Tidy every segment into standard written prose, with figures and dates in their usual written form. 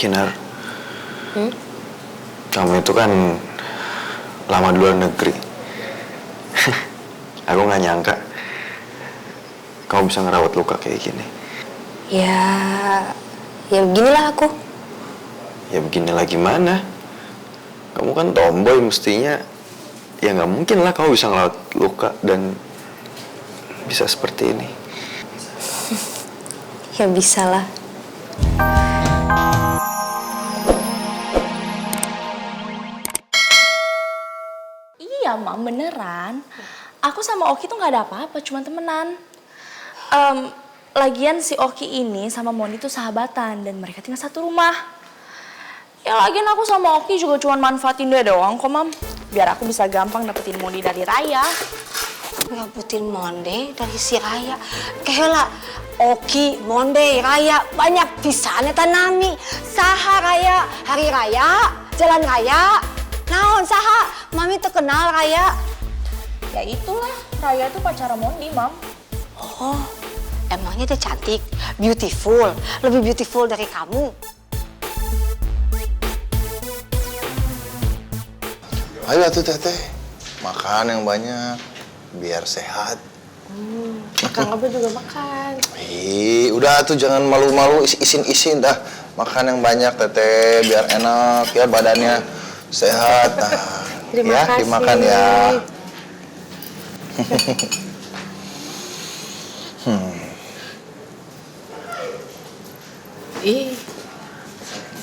Kinar, kamu itu kan lama di luar negeri. Aku nggak nyangka kamu bisa ngerawat luka kayak gini. Ya beginilah aku. Ya beginilah gimana? Kamu kan tomboy, mestinya ya nggak mungkin lah kamu bisa ngerawat luka dan bisa seperti ini. Ya bisa lah. Iya, Mam, beneran. Aku sama Oki tuh gak ada apa-apa, cuma temenan. Lagian si Oki ini sama Mondi tuh sahabatan dan mereka tinggal satu rumah. Ya lagian aku sama Oki juga cuma manfaatin dia doang kok, Mam. Biar aku bisa gampang dapetin Mondi dari Raya. Dapetin Mondi dari si Raya. Kayak Oki, Mondi, Raya banyak pisannya tanami. Saha Raya, hari Raya, jalan Raya. Naon saha, Mami terkenal Raya. Ya itulah, Raya tuh pacara Mondi, Mam. Oh, emangnya dia cantik, beautiful, lebih beautiful dari kamu. Ayo atuh teteh, makan yang banyak biar sehat. Kang Abah juga makan. Udah tuh jangan malu-malu, isin-isin dah. Makan yang banyak teteh biar enak ya badannya sehat. Nah, Terima ya kasih. dimakan ya.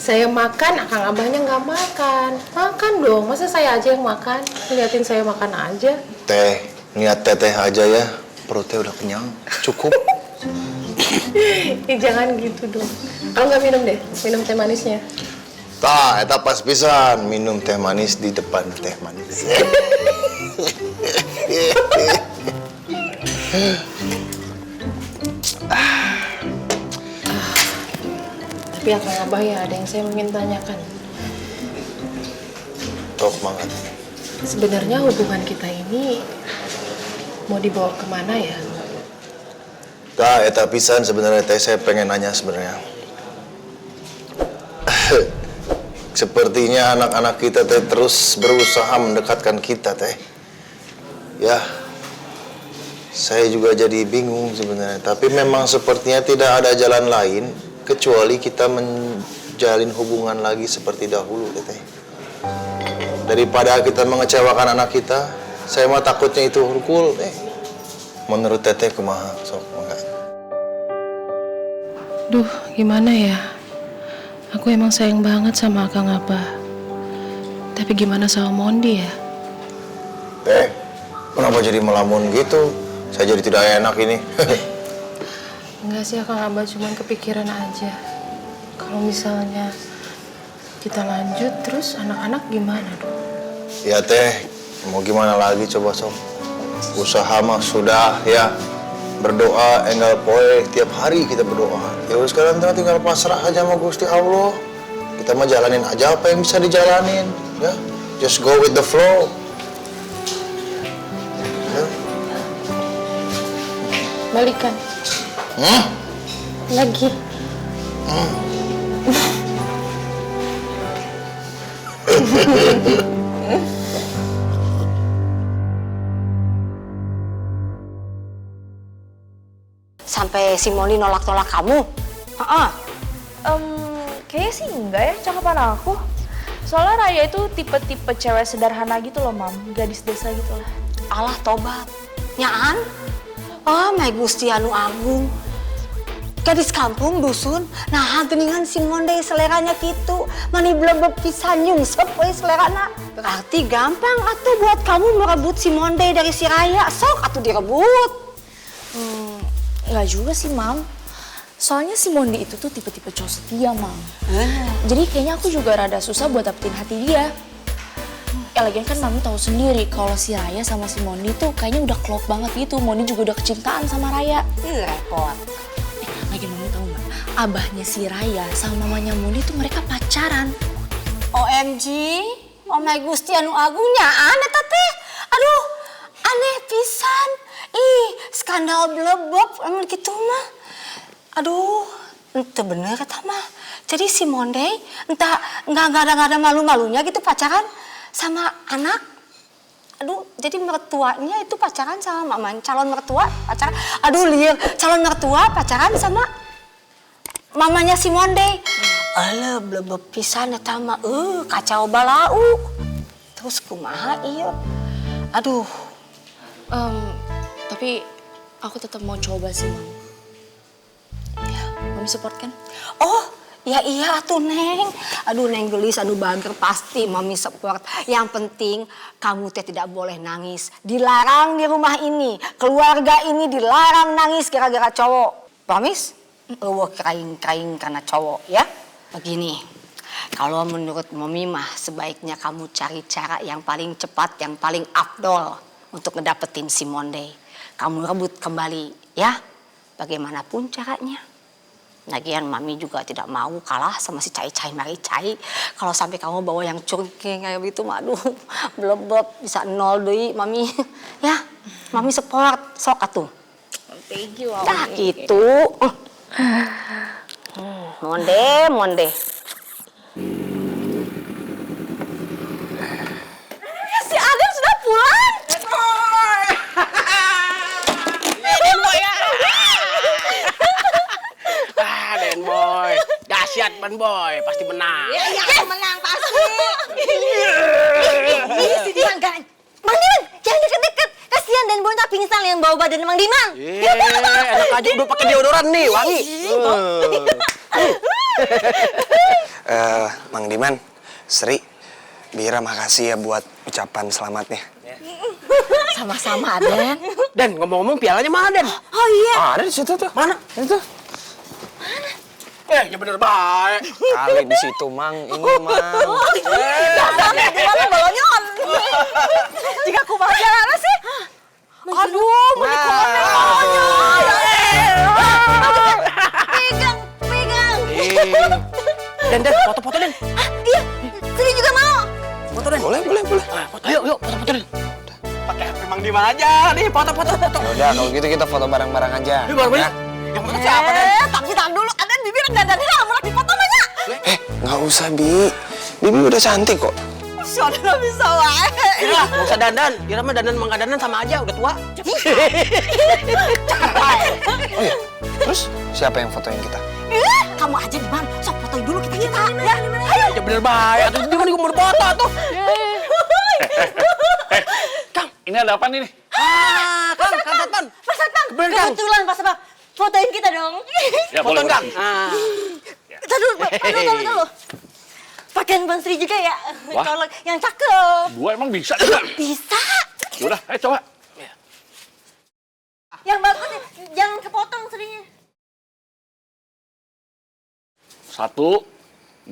Saya makan, Akang Abahnya nggak makan. Makan dong, masa saya aja yang makan? Liatin saya makan aja. Teh, niat teteh aja ya. Perutnya udah kenyang, cukup. Jangan gitu dong. Kalau nggak minum deh, minum teh manisnya. Tah, eta pas pisan minum teh manis di depan teh manis. Tapi Akang Abah ya, ada yang saya ingin tanyakan. Tok banget. Sebenarnya hubungan kita ini mau dibawa kemana ya? Tah, eta pisan sebenarnya teh saya pengen nanya sebenarnya. Sepertinya anak-anak kita teh terus berusaha mendekatkan kita teh. Ya, saya juga jadi bingung sebenarnya. Tapi memang sepertinya tidak ada jalan lain kecuali kita menjalin hubungan lagi seperti dahulu teh. Daripada kita mengecewakan anak kita, saya mah takutnya itu hurkul teh. Menurut teteh kumaha sok mangga. Duh, gimana ya? Aku emang sayang banget sama Akang Abah. Tapi gimana sama Mondi ya? Teh, kenapa jadi melamun gitu? Saya jadi tidak enak ini. Enggak sih, Akang Abah cuman kepikiran aja. Kalau misalnya kita lanjut terus anak-anak gimana dong? Ya teh, mau gimana lagi coba sok. Usaha mah sudah ya. Berdoa enggal poe tiap hari kita berdoa. Ya udah sekarang tinggal pasrah aja sama Gusti Allah. Kita mah jalanin aja apa yang bisa dijalanin, ya. Just go with the flow. Ya. Balikan. Lagi. Sampai si Mondi nolak-nolak kamu. Kayaknya sih enggak ya cakapan aku. Soalnya Raya itu tipe-tipe cewek sederhana gitu loh, Mam. Gadis desa gitu lah. Allah tobat. Nyaan? Oh, my Gusti anu agung. Gadis kampung, dusun. Nah, geningan si Mondi seleranya gitu. Mani blebeb pisan nyungsep we selerana. Berarti gampang atuh buat kamu merebut si Mondi dari si Raya. Sok atuh direbut. Enggak juga sih, Mam. Soalnya si Mondi itu tuh tipe-tipe cowok setia, Mam. Jadi kayaknya aku juga rada susah buat dapetin hati dia. Ya lagian kan Mami tahu sendiri kalau si Raya sama si Mondi tuh kayaknya udah klop banget gitu. Mondi juga udah kecintaan sama Raya. Repot. Lagian Mami tahu nggak? Abahnya si Raya sama mamanya Mondi tuh mereka pacaran. OMG, oh my Gusti anu agung nyaan eta teh. Aduh, aneh pisan. Ih, skandal blebeb emang gitu mah. Aduh, itu bener eta mah. Jadi si Mondai entah nggak ada malu-malunya gitu pacaran sama anak. Aduh, jadi mertuanya itu pacaran sama mamanya, calon mertua pacaran. Aduh, liar, calon mertua pacaran sama mamanya si Mondai. Alah, blebeb pisan eta mah, kacau balau. Terus kumaha ieu? Aduh. Tapi aku tetap mau coba sih, Mam. Mami support kan? Oh, ya iya tuh Neng. Aduh Neng gelis, aduh bager pasti Mami support. Yang penting kamu teh tidak boleh nangis. Dilarang di rumah ini. Keluarga ini dilarang nangis gara-gara cowok. Promise? Keraing-keraing karena cowok ya. Begini, kalau menurut Mami mah sebaiknya kamu cari cara yang paling cepat, yang paling afdol untuk ngedapetin si Mondai. Kamu rebut kembali ya, bagaimanapun caranya. Lagian Mami juga tidak mau kalah sama si Cai-Cai Maricai. Kalau sampai kamu bawa yang curking kayak gitu, aduh, blebeb bisa 0 deui Mami. Ya, Mami support, sok atuh. Thank you, Mami. Nah gitu. Monde. Si Adam sudah pulang. Den Boy, dahsyat Ban Boy, pasti menang. Iya, menang pasti. Ini si Diman kan. Mang Diman, jangan deket-deket. Kasihan Dan Boy tak pingsan yang bawa badan Mang Diman. Enak aja udah pakai deodoran nih, wangi. Mang Diman, Sri, Bira makasih ya buat ucapan selamatnya. Sama-sama, Den. Dan ngomong-ngomong pialanya mana, Den? Oh iya. Ada di situ tuh. Mana? Itu. Ya bener baik. Kali di situ, Mang. Ini, Mang. Gimana bawanya? Jika aku bawa jalan sih. Aduh, mau dikomel bawanya. Pegang. Den, foto-foto, Den. Iya, Sri juga mau. Foto, Den. Boleh. Foto, yuk, foto-foto, Den. Pakai HP Mang Diman aja nih, foto-foto. Udah, kalau gitu kita foto bareng-bareng aja. Yuk, bareng-bareng. Yang foto siapa, Den? Tapi tahan dulu, ada bibir dandannya amat dipoto banyak. Nggak usah, Bi. Bibi udah cantik kok. Sudah bisa wae. Ira, nggak usah dandan. Ira mah dandan sama nggak dandan sama aja, udah tua. Oh iya, terus siapa yang fotoin kita? Kamu aja di mana? Sok fotoin dulu kita ya. Ayo. Ya bener baik. Atuh di mana gua mau foto tuh. Kang, ini ada apa nih? Kang Satpam. Mas Satpam, Bener, Kang. kebetulan Mas Satpam. Fotoin kita dong. Ya, Fotoin, boleh. Kang. Taduh. Pakaian Bang Sri juga ya. Wah. Kalau yang cakep. Gua emang bisa juga. Bisa. Udah, ayo coba. Yang bagus jangan kepotong Srinya. 1, 2,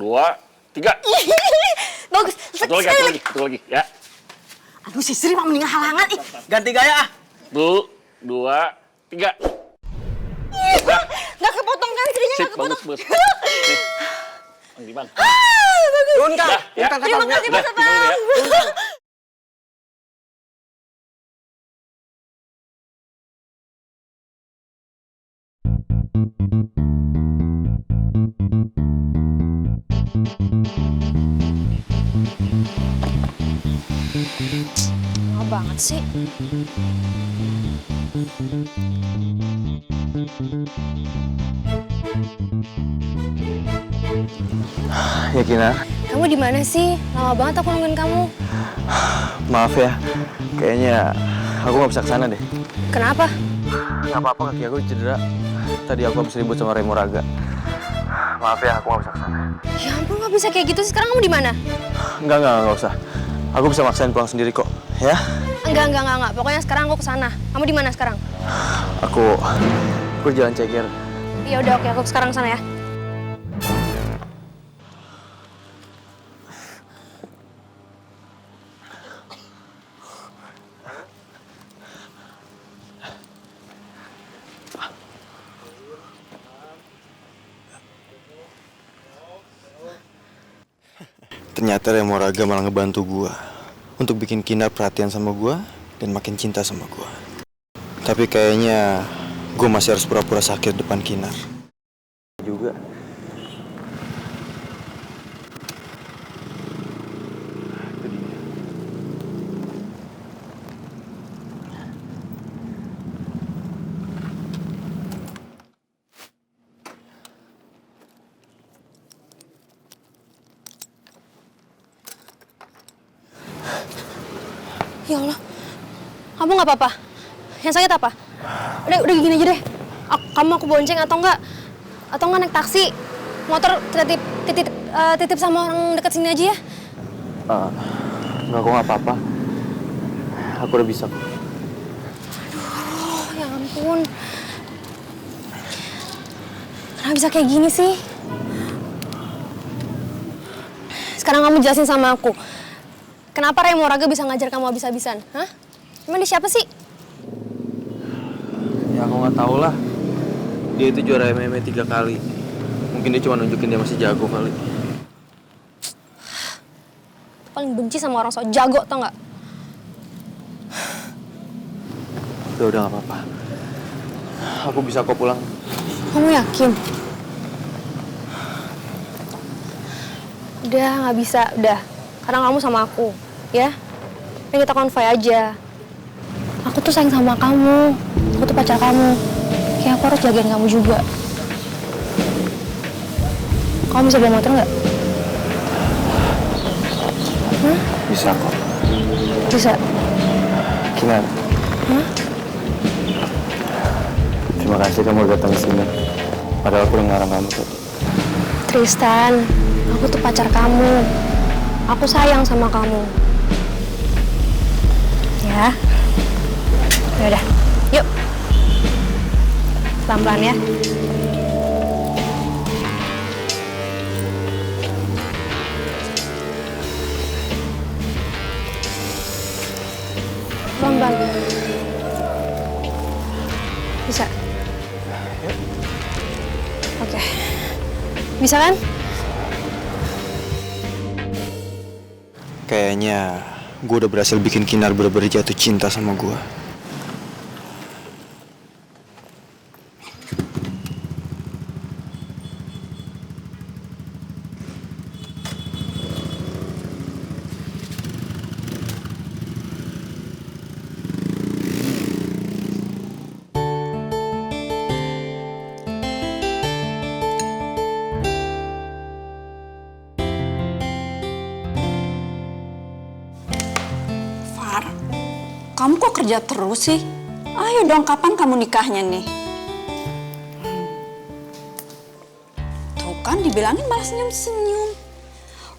3. Bagus. Satu lagi, ya. Aduh, si Sri mah mendingan halangan. Ganti gaya ah. 1, 2, 3. Nggak kepotong kan Srinya, Sip, nggak kepotong. bagus. Nih, Mang Diman. Bagus. Turun, Kang. Dah, ya. Kang Terima Satpam. kasih Udah, Mas tinggal dulu ya. Satpam. Lama banget sih. Ya Kinar, Kamu di mana sih? Lama banget aku nungguin kamu. maaf ya. Kayaknya aku nggak bisa kesana deh. Kenapa? Nggak apa-apa, kaki aku cedera. Tadi aku habis ribut sama Remo Raga. Maaf ya, aku nggak bisa kesana. Ya ampun, nggak bisa kayak gitu. Sekarang kamu di mana? Nggak usah. Aku bisa maksain pulang sendiri kok, ya? Enggak. Pokoknya sekarang aku kesana. Kamu di mana sekarang? Aku jalan ceker. Ya udah, oke, aku sekarang kesana ya. Ternyata Remo Raga malah ngebantu gua untuk bikin Kinar perhatian sama gua dan makin cinta sama gua. Tapi kayaknya gua masih harus pura-pura sakit depan Kinar. Juga. Ya Allah. Kamu nggak apa-apa? Yang sakit apa? Udah gini aja deh. Kamu aku bonceng atau enggak? Atau enggak naik taksi? Motor titip sama orang dekat sini aja ya? Enggak, kok nggak apa-apa. Aku udah bisa. Aduh, ya ampun. Kenapa bisa kayak gini sih? Sekarang kamu jelasin sama aku. Kenapa Rey Moraga bisa ngajar kamu habis-habisan? Hah? Emang dia siapa sih? Ya aku nggak tahu lah. Dia itu juara MMA 3 kali. Mungkin dia cuma nunjukin dia masih jago kali. Paling benci sama orang sok jago, tau nggak? Udah nggak apa-apa. Aku bisa kok pulang. Kamu yakin? Udah, nggak bisa. Udah. Sekarang kamu sama aku, ya? Ayo kita konvoy aja. Aku tuh sayang sama kamu. Aku tuh pacar kamu. Kayak aku harus jagain kamu juga. Kamu bisa bawa motor nggak? Hah? Bisa kok. Bisa? Kinar. Hah? Terima kasih kamu udah datang ke sini. Padahal aku udah ngelarang kamu tuh. Tristan, aku tuh pacar kamu. Aku sayang sama kamu. Ya. Yaudah, yuk. Pelan-pelan ya. Pelan-pelan. Bisa? Oke. Bisa kan? Kayaknya gue udah berhasil bikin Kinar bener-bener jatuh cinta sama gue. Kamu kok kerja terus sih? Ayo dong, kapan kamu nikahnya nih? Tuh kan dibilangin malah senyum-senyum.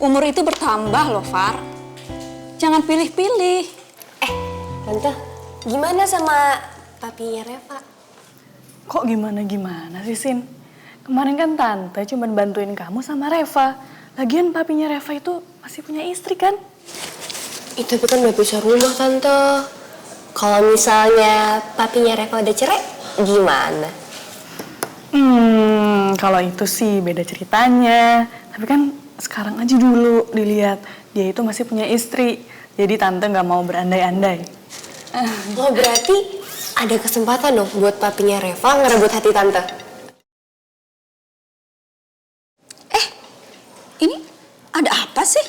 Umur itu bertambah loh, Far. Jangan pilih-pilih. Tante, gimana sama papinya Reva? Kok gimana-gimana sih, Sin? Kemarin kan Tante cuma bantuin kamu sama Reva. Lagian papinya Reva itu masih punya istri kan? Itu kan udah pisah rumah, Tante. Kalau misalnya papinya Reva udah cerai, gimana? Kalau itu sih beda ceritanya. Tapi kan sekarang aja dulu dilihat. Dia itu masih punya istri. Jadi Tante nggak mau berandai-andai. Oh, berarti ada kesempatan dong buat papinya Reva ngerebut hati Tante. Ini ada apa sih?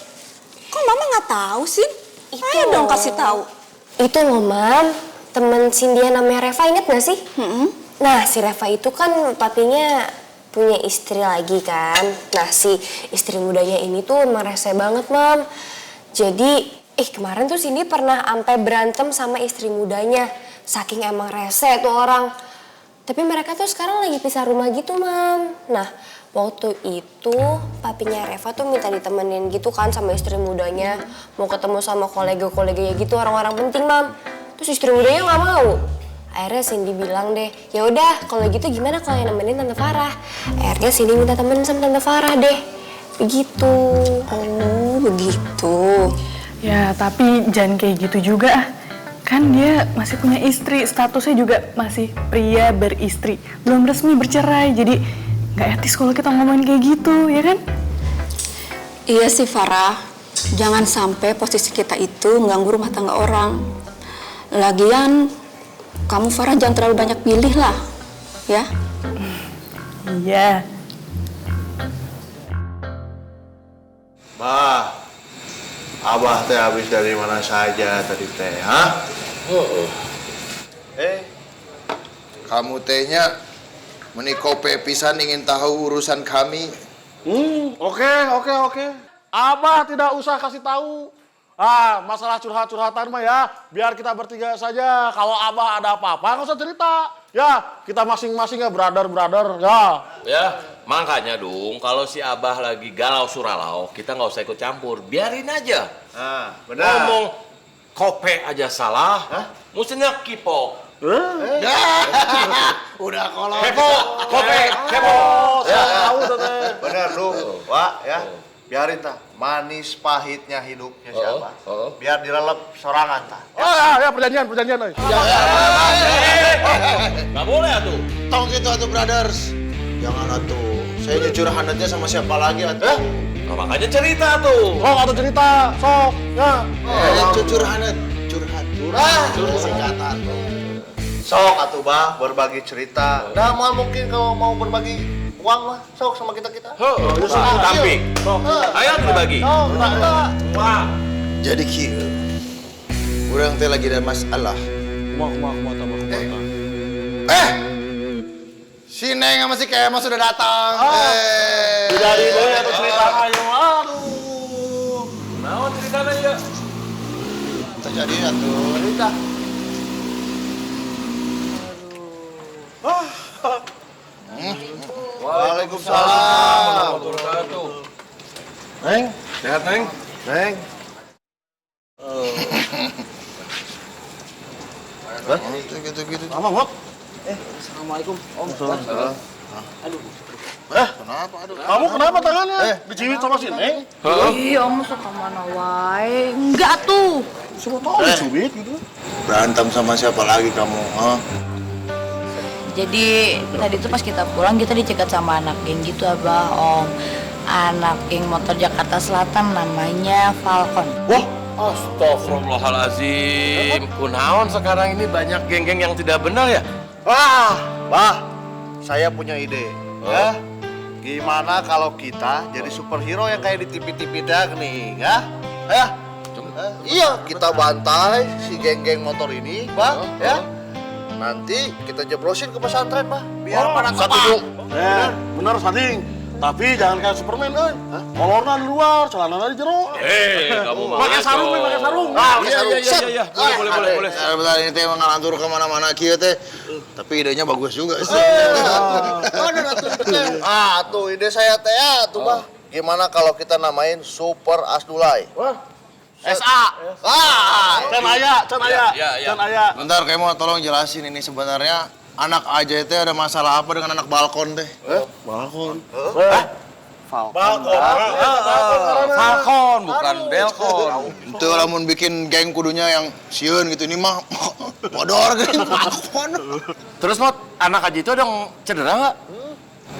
Kok Mama nggak tahu sih? Ayo dong kasih tahu. Itu loh, Mam. Temen Cindy namanya Reva, inget gak sih? Nah, si Reva itu kan papinya punya istri lagi kan. Nah, si istri mudanya ini tuh emang rese banget, Mam. Jadi, kemarin tuh Cindy pernah sampai berantem sama istri mudanya. Saking emang rese tuh orang. Tapi mereka tuh sekarang lagi pisah rumah gitu, Mam. Nah, waktu itu papinya Reva tuh minta ditemenin gitu kan sama istri mudanya. Mau ketemu sama kolega-koleganya gitu, orang-orang penting, Mam. Terus istri mudanya nggak mau. Akhirnya Cindy bilang deh, ya udah kalau gitu gimana kalau yang nemenin Tante Farah. Akhirnya Cindy minta temenin sama Tante Farah deh. Begitu. Oh, begitu. Ya, tapi jangan kayak gitu juga. Kan dia masih punya istri, statusnya juga masih pria beristri. Belum resmi bercerai, jadi nggak etis kalau kita ngomongin kayak gitu, ya kan? Iya sih, Farah. Jangan sampai posisi kita itu mengganggu rumah tangga orang. Lagian, kamu Farah jangan terlalu banyak pilih lah, ya? Iya. Ma, Abah teh habis dari mana saja tadi teh, ha? Kamu tehnya menikope pisan ingin tahu urusan kami. Oke. Abah tidak usah kasih tahu. Masalah curhat-curhatan mah ya, biar kita bertiga saja. Kalau Abah ada apa-apa, nggak usah cerita. Ya, kita masing-masing ya, brother, ya. Ya, makanya dong, kalau si Abah lagi galau suralau, kita nggak usah ikut campur. Biarin aja. Benar. Ngomong kope aja salah, mestinya kipok. Udah kolot. Kepo, kope, kepo. Tahu tuh teh. Bener lu, Wak ya. Biarin tah, manis pahitnya hidupnya siapa. Biar dilelep sorangan tah. Ya perjanjian. Nggak boleh atuh. Tong gitu atuh brothers. Jangan atuh. Saya jujur hanatnya sama siapa lagi atuh. Nah, makanya cerita tuh. Atau cerita, sok, ya. Jujur hanat, curhat. Singkatan. Sok atuh bah, berbagi cerita. Nah, mungkin kalau mau berbagi uang mah, sok sama kita-kita. Tapi, ayo berbagi. Wah. Jadi kieu. Urang teh lagi ada masalah. Si Neng sama si Kema sudah datang. Jadi deh atau cerita ayo. Aduh. Naon ceritanya ya? Terjadi atuh. Cerita. Waalaikumsalam. Neng, sehat Neng? Neng. Gitu. Apa, Mot? Assalamualaikum. Aduh. Kenapa? Aduh. Kamu kenapa tangannya? Diciwit sama si Neng? Iya, om suka mana wae. Enggak tuh. Suruh tahu diciwit gitu. Berantem sama siapa lagi kamu? Jadi tadi tuh pas kita pulang kita dicegat sama anak geng gitu Abah, Om. Anak geng motor Jakarta Selatan namanya Falcon. Wah, astagfirullahalazim. Kunaon sekarang ini banyak geng-geng yang tidak benar ya? Bah, saya punya ide. Ya, gimana kalau kita jadi superhero yang kayak di TV-TV dak nih, ya? Iya, kita bantai si geng-geng motor ini, Bah, ya. Nanti kita jeblosin ke pesantren, Bah, biar pada satu. Bener, Sading. Tapi jangan kayak Superman, kolornya di luar, celananya di jero. Kamu mah. Pakai sarung. Iya. Boleh. Bentar, ini teh ngalantur kemana-mana kieu teh. Tapi idenya bagus juga sih. Tuh ide saya teh tuh, Bah. Gimana kalau kita namain Super Asdulai? SA. Can aya. Bentar, kayak mau tolong jelasin ini sebenarnya anak aja itu ada masalah apa dengan anak balkon teh? Balkon. Falcon bukan Belkon. Itu lamun bikin geng kudunya yang sieun gitu, ini mah bodor geng balkon. Terus Mot, anak aja itu ada yang cedera nggak?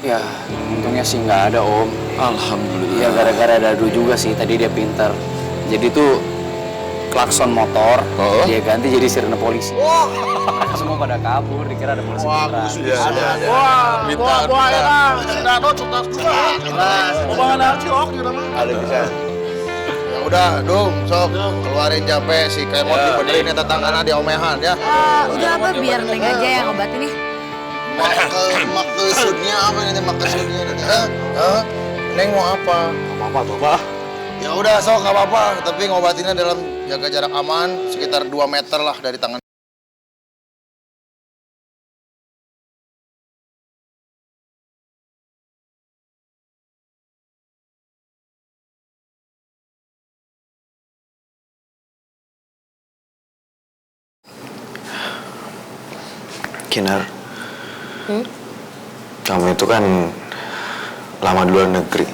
Ya, untungnya sih nggak ada Om. Alhamdulillah. Iya, gara-gara dadu juga sih, tadi dia pintar. Jadi tuh klakson motor, dia ganti jadi sirene polisi. Semua pada kabur, dikira ada polisi. Ada. Ada bisa. Ya udah, Dung, sok keluarin capek si Kemot dibenerin eta tanganna di omehan ya. Udah apa biar Neng aja yang obatin nih. Maksudnya apa ini? Maksudnya ini? Neng mau apa? Apa tuh, Bah? Ya udah, sok nggak apa-apa, tapi ngobatinnya dalam jaga jarak aman sekitar 2 meter lah dari tangan. Kinar, kamu itu kan lama di luar negeri.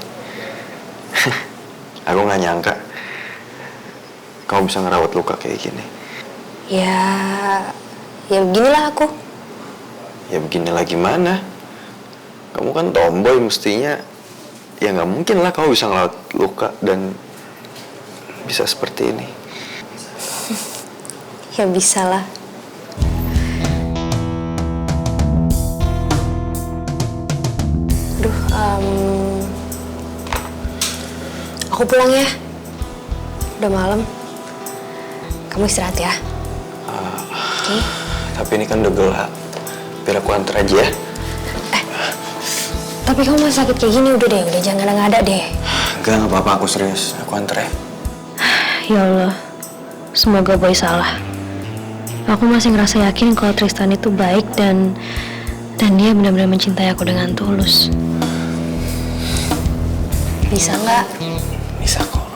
Aku nggak nyangka kamu bisa ngerawat luka kayak gini. Ya beginilah aku. Ya beginilah gimana? Kamu kan tomboy, mestinya ya nggak mungkin lah kamu bisa ngerawat luka dan bisa seperti ini. Ya bisa lah. Aku pulang ya. Udah malam. Kamu istirahat ya. Oke. Tapi ini kan udah gelap. Biar aku antar aja ya. Tapi kamu masih sakit kayak gini, udah deh, jangan ngada-ngada deh. Enggak apa-apa, aku serius. Aku antar ya. Ya Allah, semoga Boy salah. Aku masih ngerasa yakin kalau Tristan itu baik dan dia benar-benar mencintai aku dengan tulus. Bisa nggak? Bisa kok.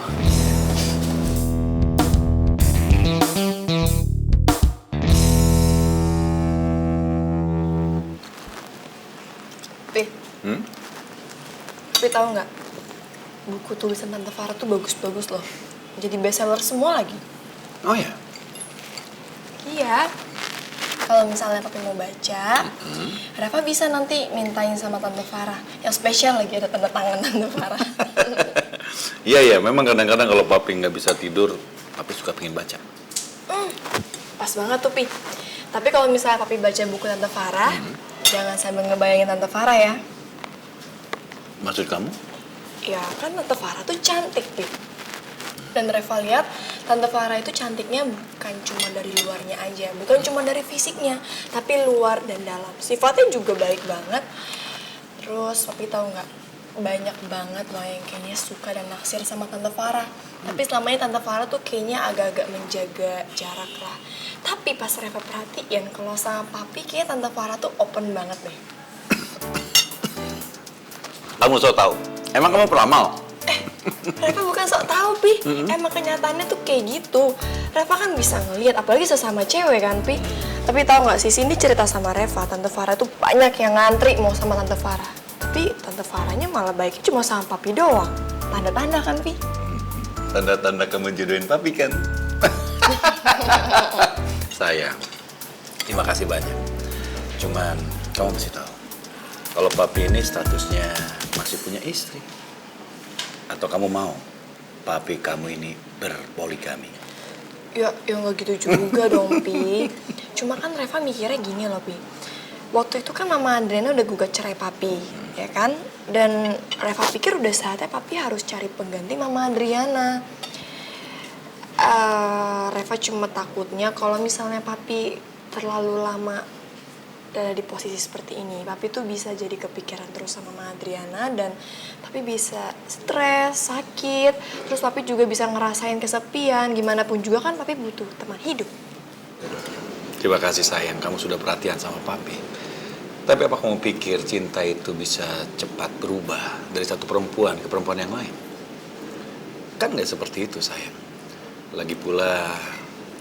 Pi. Pi tahu nggak? Buku tulisan Tante Farah tuh bagus-bagus loh. Jadi bestseller semua lagi. Oh ya? Iya. Kalau misalnya papi mau baca, Reva bisa nanti mintain sama Tante Farah. Yang spesial lagi ada tanda tangan Tante Farah. Iya, memang kadang-kadang kalau papi nggak bisa tidur, papi suka pengen baca. Pas banget tuh, Pi. Tapi kalau misalnya papi baca buku Tante Farah, jangan sambil ngebayangin Tante Farah ya. Maksud kamu? Ya kan Tante Farah tuh cantik, Pi. Dan Reva lihat Tante Farah itu cantiknya bukan cuma dari luarnya aja, bukan cuma dari fisiknya, tapi luar dan dalam. Sifatnya juga baik banget. Terus papi tahu nggak? Banyak banget loh yang kayaknya suka dan naksir sama Tante Farah. Tapi selama ini Tante Farah tuh kayaknya agak-agak menjaga jarak lah. Tapi pas Reva perhatiin kalau sama papi kayaknya Tante Farah tuh open banget deh. Kamu so tahu? Emang kamu peramal? Reva bukan sok tahu, Pi. Emang kenyataannya tuh kayak gitu. Reva kan bisa ngelihat, apalagi sesama cewek kan, Pi. Tapi tahu nggak sih, Cindy cerita sama Reva, Tante Farah tuh banyak yang ngantri mau sama Tante Farah. Tapi Tante Farahnya malah baiknya cuma sama papi doang. Tanda-tanda kan, Pi? Tanda-tanda kamu jodohin papi kan? Sayang, terima kasih banyak. Cuman kamu mesti tahu, kalau papi ini statusnya masih punya istri. Atau kamu mau papi kamu ini berpoligami? Ya nggak gitu juga dong, Pi. Cuma kan Reva mikirnya gini loh, Pi. Waktu itu kan Mama Adriana udah gugat cerai papi, ya kan? Dan Reva pikir udah saatnya papi harus cari pengganti Mama Adriana. Reva cuma takutnya kalau misalnya papi terlalu lama ada di posisi seperti ini, papi tuh bisa jadi kepikiran terus sama Mama Adriana dan papi bisa stres, sakit, terus papi juga bisa ngerasain kesepian. Gimana pun juga kan papi butuh teman hidup. Terima kasih sayang, kamu sudah perhatian sama papi. Tapi apa kamu pikir cinta itu bisa cepat berubah dari satu perempuan ke perempuan yang lain? Kan nggak seperti itu sayang. Lagi pula,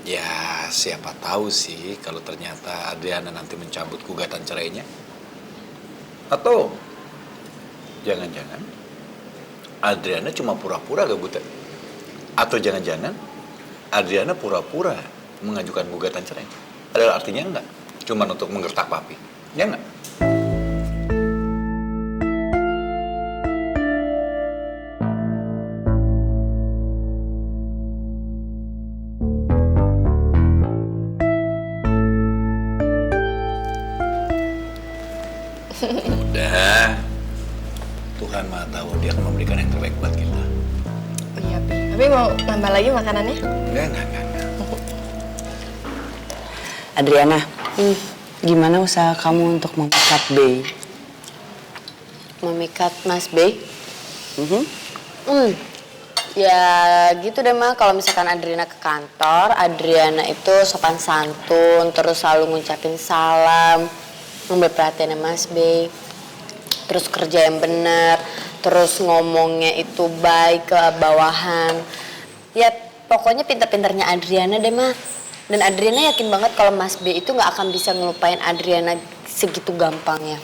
ya siapa tahu sih kalau ternyata Adriana nanti mencabut gugatan cerainya. Atau jangan-jangan Adriana cuma pura-pura gak buta. Atau jangan-jangan Adriana pura-pura mengajukan gugatan cerai. Ada artinya enggak? Cuman untuk menggertak papi. Ya enggak? Udah, Tuhan Maha tahu dia akan memberikan yang terbaik buat kita. Iya, Pi. Tapi mau nambah lagi makanannya? Enggak. Adriana, gimana usaha kamu untuk memikat Bey? Memikat Mas Bey? Ya gitu deh, Ma. Kalau misalkan Adriana ke kantor, Adriana itu sopan santun, terus selalu ngucapin salam, ngambil perhatiannya Mas Bey, terus kerja yang benar, terus ngomongnya itu baik ke bawahan. Ya pokoknya pinter-pinternya Adriana deh, Ma. Dan Adriana yakin banget kalau Mas B itu nggak akan bisa ngelupain Adriana segitu gampangnya.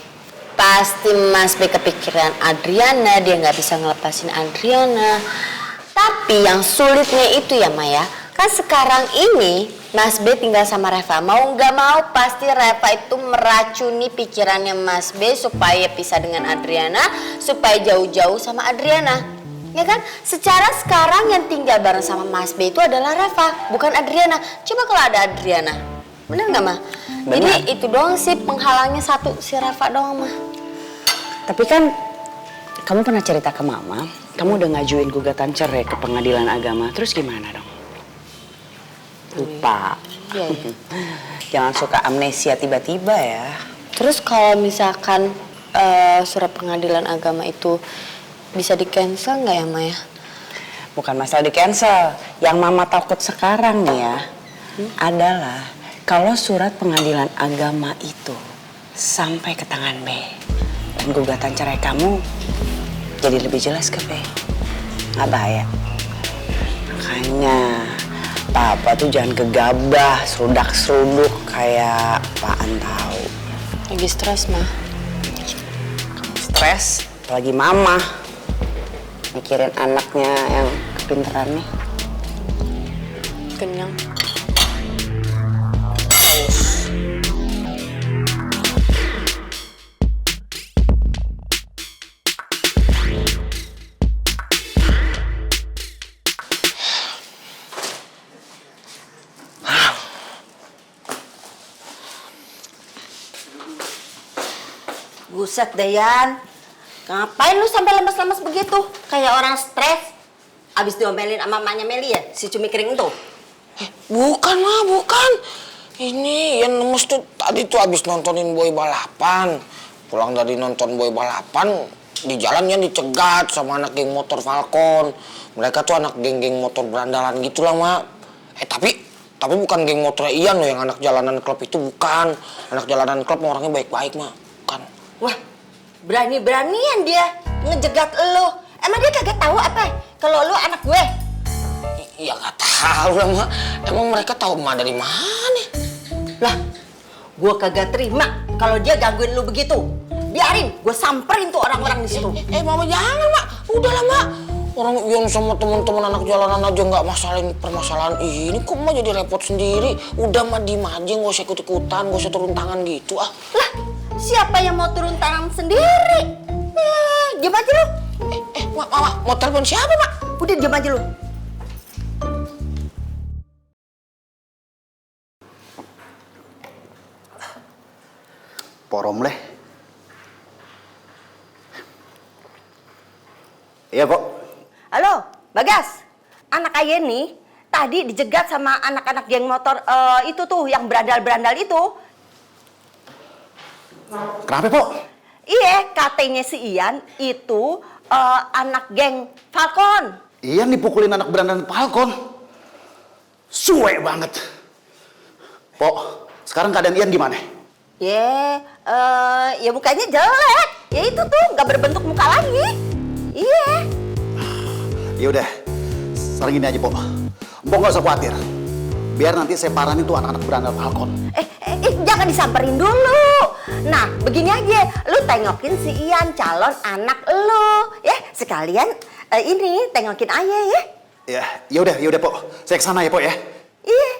Pasti Mas B kepikiran Adriana, dia nggak bisa ngelepasin Adriana. Tapi yang sulitnya itu ya, Maya, kan sekarang ini Mas B tinggal sama Reva. Mau nggak mau pasti Reva itu meracuni pikirannya Mas B supaya pisah dengan Adriana, supaya jauh-jauh sama Adriana. Ya kan? Secara sekarang yang tinggal bareng sama Mas B itu adalah Reva, bukan Adriana. Coba kalau ada Adriana, bener nggak, Ma? Jadi itu doang sih penghalangnya satu, si Reva doang, Ma. Tapi kan kamu pernah cerita ke Mama, kamu udah ngajuin gugatan cerai ke pengadilan agama. Terus gimana dong? Lupa. Iya. Jangan suka amnesia tiba-tiba ya. Terus kalau misalkan surat pengadilan agama itu bisa di-cancel nggak ya, Maya? Bukan masalah di cancel. Yang mama takut sekarang nih ya, adalah kalau surat pengadilan agama itu sampai ke tangan B dan gugatan cerai kamu jadi lebih jelas ke B. Nggak bahaya. Makanya papa tuh jangan gegabah, serudak-seruduk kayak apaan tahu. Lagi stres, Ma. Kamu stres, apalagi mama. Mikirin anaknya yang kepintaran nih. Kenyang. Buset deh, Yan. Ngapain lu sampai lemes-lemes begitu? Kayak orang stres. Abis diomelin sama emaknya Meli ya? Si cumi kering itu? Bukan, Ma, bukan. Ini yang lemes tuh tadi tuh abis nontonin boy balapan. Pulang dari nonton boy balapan, di jalan yang dicegat sama anak geng motor Falcon. Mereka tuh anak geng-geng motor berandalan gitu lah, Ma. Tapi bukan geng motor Ian loh yang anak jalanan klub itu, bukan. Anak jalanan klub orangnya baik-baik, Ma. Bukan. Wah, berani-beranian dia ngejegat lo. Emang dia kagak tahu apa kalau lo anak gue? Ya nggak tahu lah, Ma. Emang mereka tahu Ma dari mana? Lah, gue kagak terima kalau dia gangguin lo begitu. Biarin, gue samperin tuh orang-orang di situ. Mama jangan, Ma. Udahlah, Ma. Orang Ian sama teman-teman anak jalanan aja nggak masalahin permasalahan ini, kok Ma jadi repot sendiri. Udah, Ma, diem aja, nggak usah ikut-ikutan, nggak usah turun tangan gitu, ah. Lah, siapa yang mau turun tangan sendiri? Diam aja lu. Mama, mau telepon siapa, Mak? Udah diam aja lu. Porom leh. Iya, Pok. Halo, Bagas. Anak ayah nih tadi dijegat sama anak-anak geng motor itu tuh yang berandal-berandal itu. Kenapa, Pok? Iya, katanya si Ian itu anak geng Falcon. Ian dipukulin anak berandalan Falcon. Suwe banget. Pok, sekarang keadaan Ian gimana? Ya mukanya jelek. Ya itu tuh nggak berbentuk muka lagi. Iya. Ya udah, sekarang gini aja, Pok. Mpok nggak usah khawatir. Biar nanti saya paranin tuh anak-anak berandal Falcon. Jangan disamperin dulu. Nah, begini aja, lu tengokin si Ian, calon anak lu, ya. Sekalian ini tengokin ayah ya. Ya udah, Pok. Saya kesana ya, Pok ya. Iya.